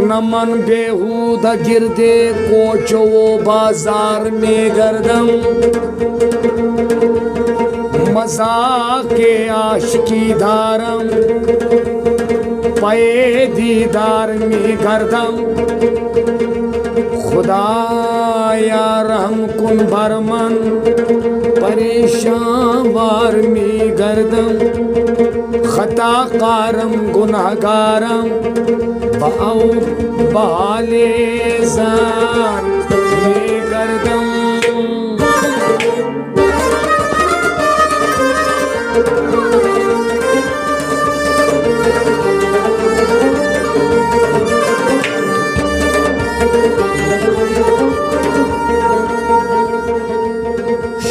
नमन बेहूदा गिरदे कोचो बाजार में गर्दम मजाक के आशिकी धारम पे दीदार में गर्दम खुदा या रहम कुन बरमन परेशान वार में गर्दम खता कारम गुनाहगारम बाऊ बाले जार में गर्दम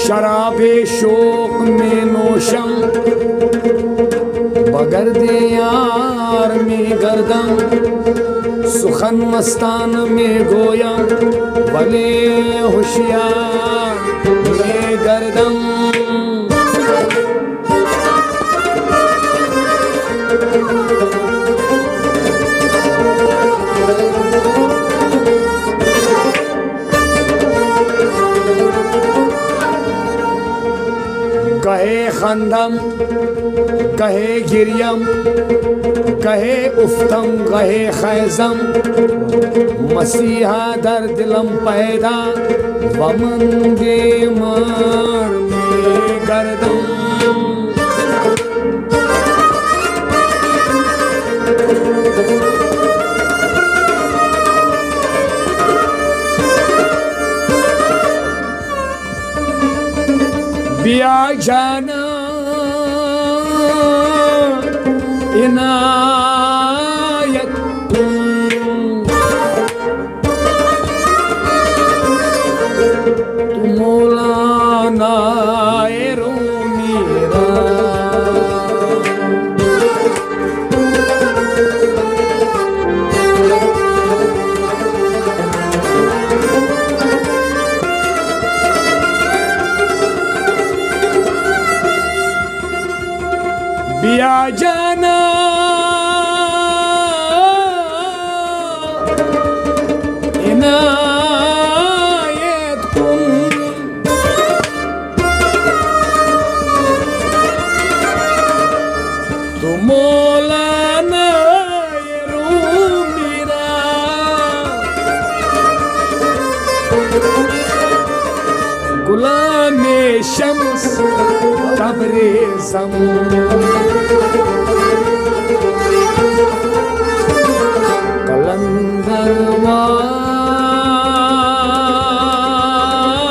शराबे शोक में नोशम बगर दे यार में गर्दम सुखन मस्तान में गोया भले होशियार में गर्दम कहे खंदम कहे गिरियम कहे उफ्तम कहे खैजम मसीहा दर दिलम पैदा वमन बेमार में गर्दम बिया जाना इनायत तू मौलाना मेरा बिया जाना इनायत कुन तू मौलाना मेरा गुलाम शम्स तबरेज़म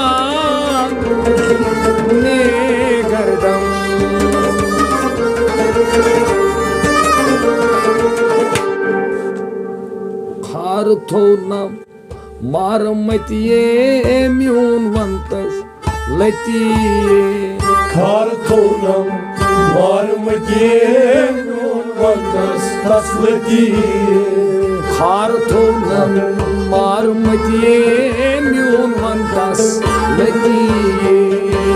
कलंदरवान ने गर्दम खार थो न मार मतिये म्यून वंतस लतिये खार थो न मार मतिये म्यून वंतस लतिये खार थो न मार मतिये म्यून वंतस लतिये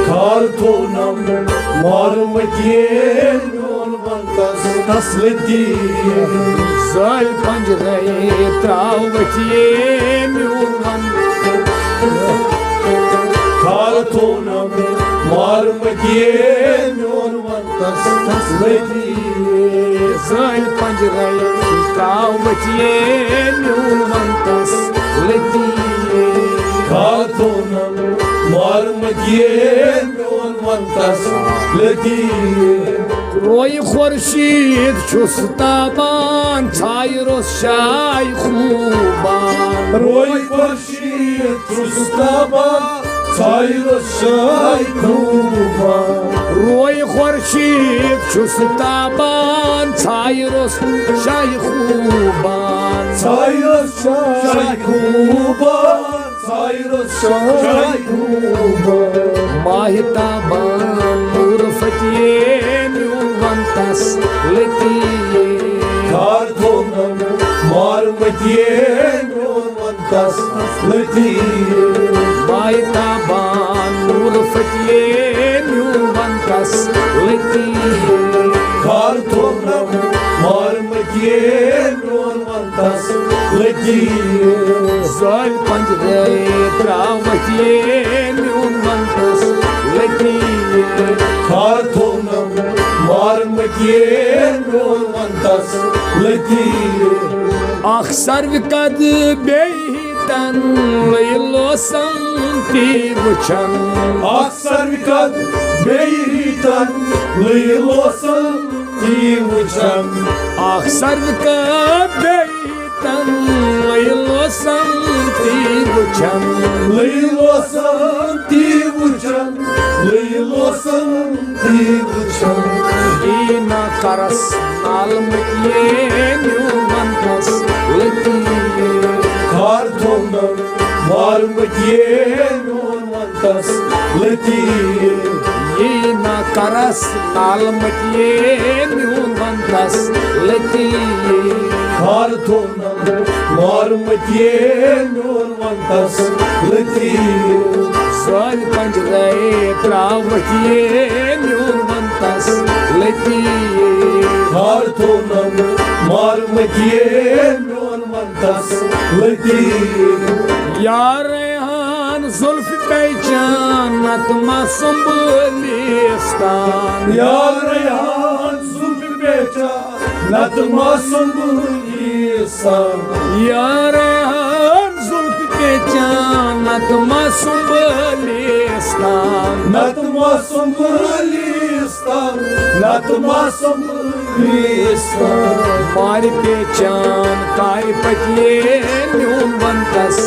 खार थो न मार मतिये म्यून वंतस लतिये ज़ल पंजरे त्राव वतिये म्यून वंतस खार थो न मार मतिये म्यून वंतस लतिये ज़ल पंजरे त्राव वतिये म्यून वंतस लतिये खार थो न मार मतिये म्यून वंतस लतिये रोय खुर्शीद छुस ताबान छाय रोस शाय खूबान रोय खुर्शीद छुस ताबान छाय रोस शाय खूबान रोय Khurshid छुस ताबान छायरोस Shah खूबान Sayros şaykuban, sayros şaykuban. माहिताबान नूर फतिये न्यूवंतस लतिये Kartonam marmatiye nurmantas latiye. माहिताबान नूर फतिये न्यूवंतस लतिये Kartonam marmatiye nurmantas latiye. Zol पंजरे त्रावतिये न्यूवंतस लतिये Kartonam marmatiye nurmantas latiye. अक्सर विकद बेहितन लैलोसम तीवचन Aksar vikat beyritan lıylosan divuçan. अक्सर विकद बेहितन लैलोसम तीवचन Lıylosan divuçan, lıylosan divuçan. ईना करस नालमतिये न्यूमंतस लतिये Kartonam marmatiye nurmantas latiye. ईना करस नालमतिये न्यूमंतस लतिये Kartonam marmatiye nurmantas latiye. Sol पंजरे त्रावतिये न्यूमंतस लतिये Kartonam marmatiye nurmantas latiye. यारेहान जुल्फ पहचान नतमा संबलिस्तान Yar Reyhan zulfü beca natmasın bu insan. यारेहान जुल्फ पहचान नतमा संबलिस्तान Natmasın bu listan, natmasın bu listan. मारी पहचान कारी पतिये न्यूनवंतस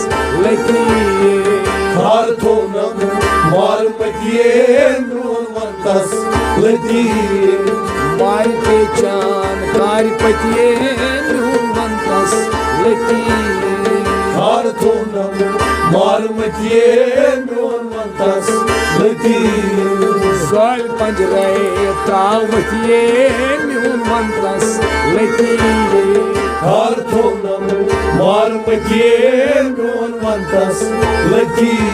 लतिये Kartonam marmatiye nurmantas latiye. मारी पहचान कारी पतिये न्यूनवंतस लतिये Kartonam marmatiye nurmantas latiye. Sol पंजरे त्रावतिये न्यूनवंतस लतिये Kartonam marmatiye nurmantas latiye.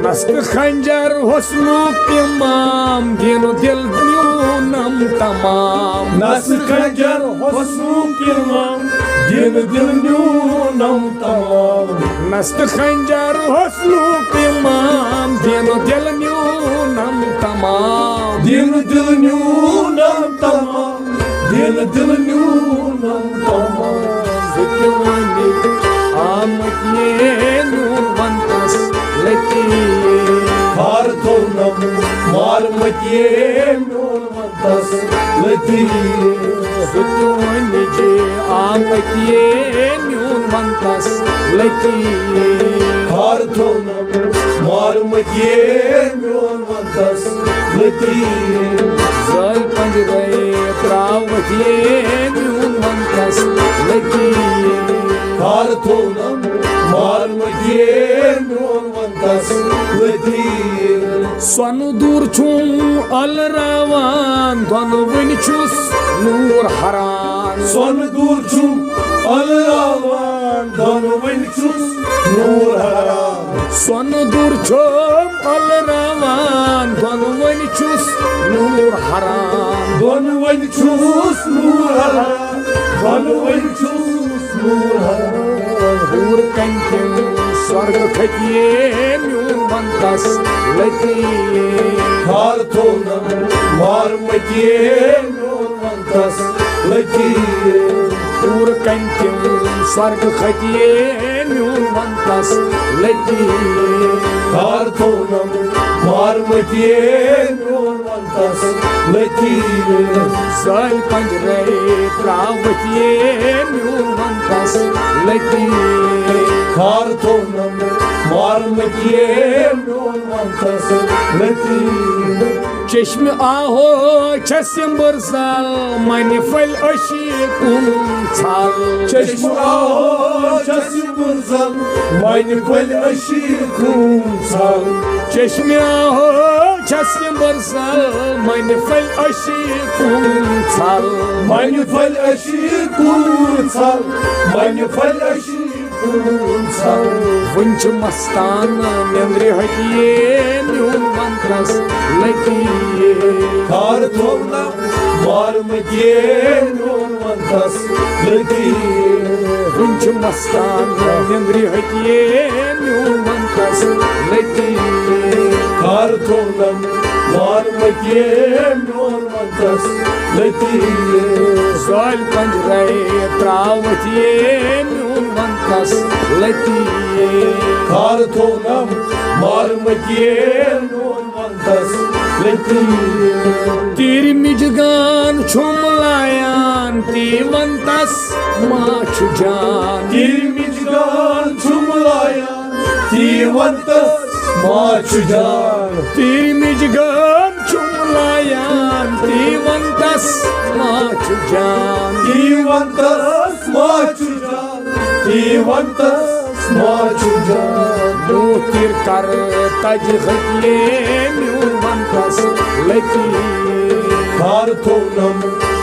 नस्त खंजर हुस्नुक इमाम दिनो दिल न्यूनम तमाम Nasıl kancar hosnu kirmam, din dilnunam tamam. नस्त खंजर हुस्नुक इमाम दिनो दिल न्यूनम तमाम Din dilnunam tamam, din dilnunam tamam. Zikwani आमतिये न्यूनवंतस लतिये Kartonam marmatiye nurmantas latiye. Zikwani जे आमतिये न्यूनवंतस लतिये Kartonam marmatiye nurmantas latiye. Zol पंजरे त्रावतिये न्यूनवंतस लतिये Kartonam marmatiye nurmantas latiye. Sonu दूर छूं अलरावान दोनों छुस नूर हरान Son durçum Allah'ın danıvın çus nur haram. Sonu दूर छूं अलरावान दोनों छुस नूर हरान Danıvın çus nur haram. Danıvın çus nur haram. दूर कंचन स्वर्ग खतिये न्यूनवंतस लतिये Kartonam marmatiye nurmantas latiye. दूर कंचन स्वर्ग खतिये न्यूनवंतस लतिये Kartonam marmatiye nurmantas latiye. Sol पंजरे त्रावतिये न्यूनवंतस लतिये Kartonam marmatiye nurmantas latiye. चष्म आहो छसिम बरसाल मानि फल अशी छाल चष्म आहो छसिम बरसाल मानि फल अशी छाल चष्म आहो छसिम बरसाल मानि फल अशी छाल मानि फल अशी छाल मानि फल अशी वंच मस्तान नेंद्रे हटिए म्यून मंत्रस लगिए खार थोना मार मतिए म्यून मंत्रस लगिए वंच मस्तान नेंद्रे हटिए म्यून मंत्रस लगिए खार थोना मार मतिए म्यून मंत्रस लगिए सोल पंजरे त्रावतिए म्यून मंत्रस लगिए खार थोना मार मतिए म्यून मंत्रस लगिए तीर मिजगान छुमलायान तीवंतस माछ जान तीर मिजगान छुमलायान तीवंतस माछ जान तीर मिजगान छुमलायान तीवंतस माछ जान तीवंतस माछ जान तीवंतस माछ जान तीर कर तज हटिए म्यूवंतस लगिए खार थोनम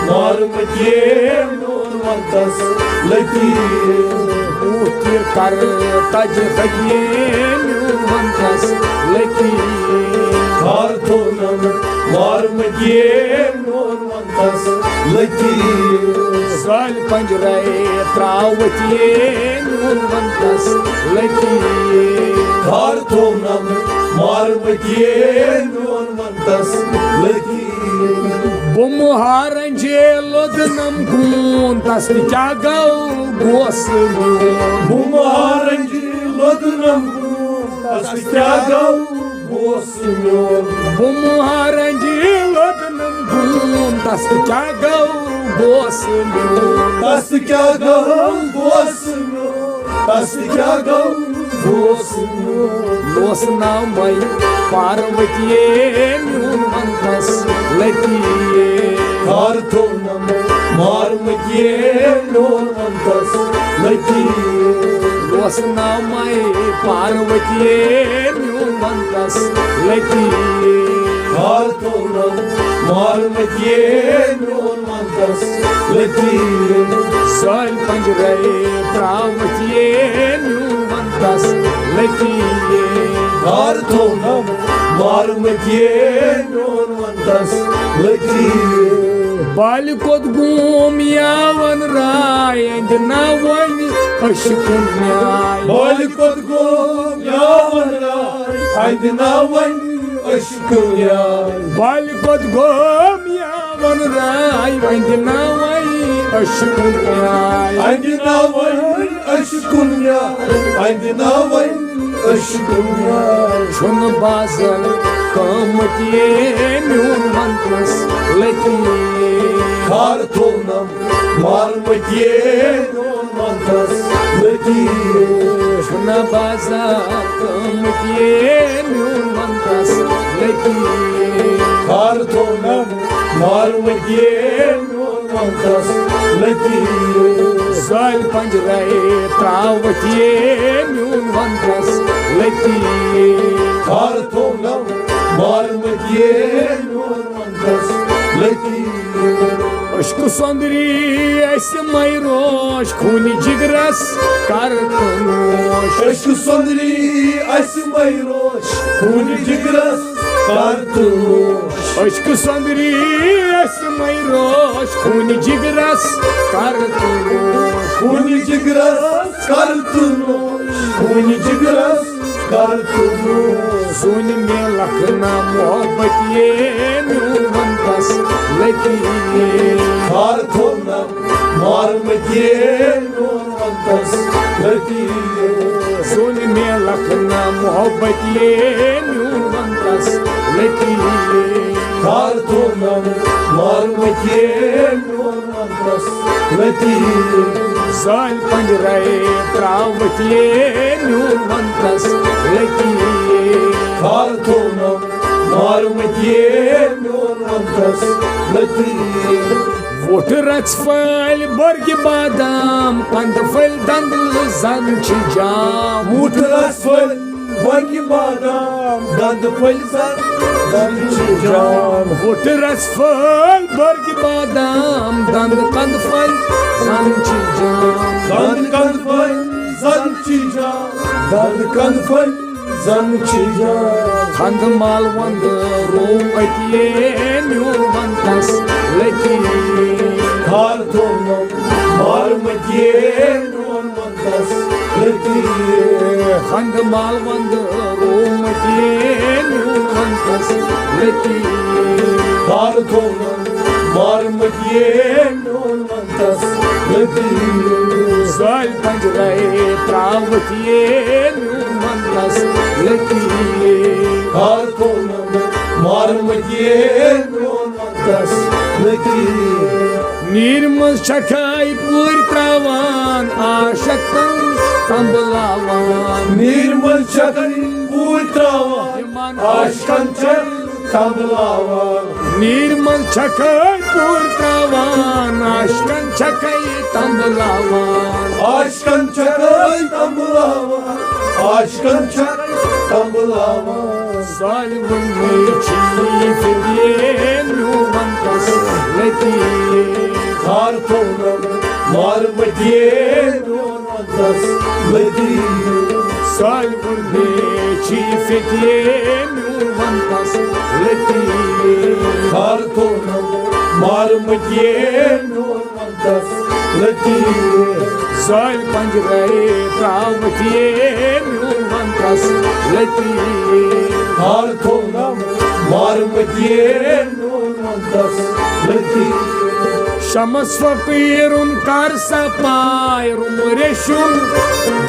मार मतिए म्यूवंतस लगिए तीर कर तज हटिए म्यूवंतस लगिए खार थोनम मार मतिए म्यूवंतस लगिए सोल पंजरे त्रावतिए म्यूवंतस लगिए खार थोनम मार मतिए म्यूवंतस लगिए बुमहारंजे लोदनम गुन तस क्या गौ गोस बुमारंजी लोदनम तस क्या गौ गोस म्यून बुमहारंजे लोदनम गुन तस क्या गौ गोस तस क्या गौ गोस म्यून तस क्या गौ गोस म्यून लोस नाम मई पार्वतीये म्यून मंतस लगिए खार थोनम मार मतिए म्यूवंतस लगिए लोस नाम मई पार्वतीये म्यून मंतस लगिए खार थोनम मार मतिए म्यूवंतस लगिए सोल पंजरे त्रावतिये म्यून मंतस लगिए खार थोनम मार मतिए म्यूवंतस लगिए बाल कोत गुम यावन राय नावन अशकुन न्याय बाल कोत गोम यावन राय नावन अशकुन याय बाल कोत गुम यावन राय नावन अशकुन न्याय नावन अशकुन याय नावन अशकुन याय छुन बाजल कामतिये म्यून मंत्रस लगिए खार थोनम मार मतिए म्यूवंतस लगिए छुन बाजल कामतिये म्यून मंत्रस लगिए खार थोनम मार मतिए म्यूवंतस लगिए सोल पंजरे त्रावतिये म्यून मंत्रस लगिए खार थोनम मार मतिए म्यूवंतस लगिए अश्क सुंदरी ऐसे मैरोश खूनी जिगरस कर तनोश अश्क सुंदरी अस मैरोश खून जिगरस कारतनोश अश्क सुंदरी ऐसे मैरोश खूनी जिगरस कर तनोश खून जिगरस कारतनोश खून जिगरस कारतनोश सुन में लखना मोहब्बत ये म्यूवंतस लगिए खार थोनम मार मतिए म्यूवंतस लगिए सुन में लखना मोहब्बत ये म्यूवंतस लगिए खार थोनम मार मतिए म्यूवंतस लगिए सोल पंजरे त्रावतिये म्यूवंतस लगिए खार थोनम मारमतिये म्योन वंतस लती वोट रचफल बर्ग बादाम कंद फल दंद जंच जाम मुठरस फल बंगी बादाम दंद फल दंद जाम वोट रचफल बर्ग बादाम दंद कंद फल जंच जाम दंद कंद फल जंची जाम दंद कंद फल जंची जाम खंद माल वंद रोम अतिये म्योन वंतस लती हार थोनम मारमतिये म्योन वंतस लती खंद माल वंद रोम अतिये म्योन वंतस लती हार थोनम मारमतिये म्योन वंतस लती साल पंजराए त्रावतिये म्योन वंतस लती हार थोनम मारमतिये म्योन वंतस लती नीरमज छकाई पूर त्रावान आशक्तन तंबलावान निर्मल चकन पूत्रावा आशकन चल तबलावा नीरमज छकाई पूर त्रावान आशकन छकाई तंबलावान आशकन चल तबलावा आशकन चल तबलावा सालिम में चीफ दिए म्योन वंतस लती हार थोनम मारमतिये म्योन वंतस लती सालिम में चीफ दिए म्योन वंतस लती हार थोनम मारमतिये म्योन वंतस लती साल पंजराए त्रावतिये म्योन वंतस लती हार थोनम मारमतिये म्योन वंतस लती शमस फकीरुन कर सपाय रुमरेशुन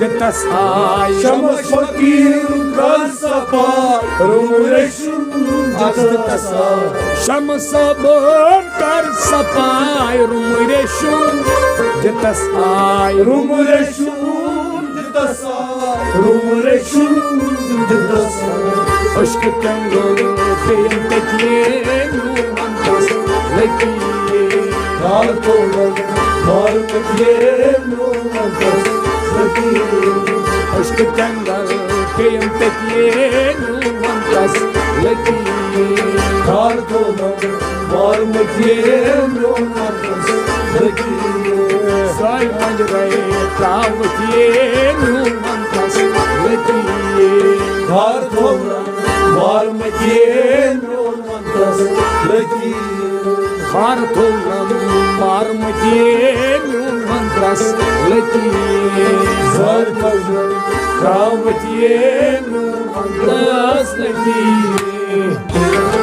दतस आय शमस फकीर कर सपा रुमरेशुन दतस शमस बन कर सपाय रुमरेशुन दतस आय रुमरेशुन दतस रुमरेशुन दतस अश्क कंगल पेन तकिए म्योन वंतस लती हार थोनम मारमतिये म्योन वंतस लती अश्क कंगल पेन तकिए म्योन वंतस लती हार थोनम मारमतिये म्योन वंतस लती साल पंजराए त्रावतिये म्योन वंतस लती हार थोनम मारमतिये म्योन वंतस लती खार थोलम मारमतिये म्योन वंतस लती zar mazar त्रावतिये म्योन वंतस लती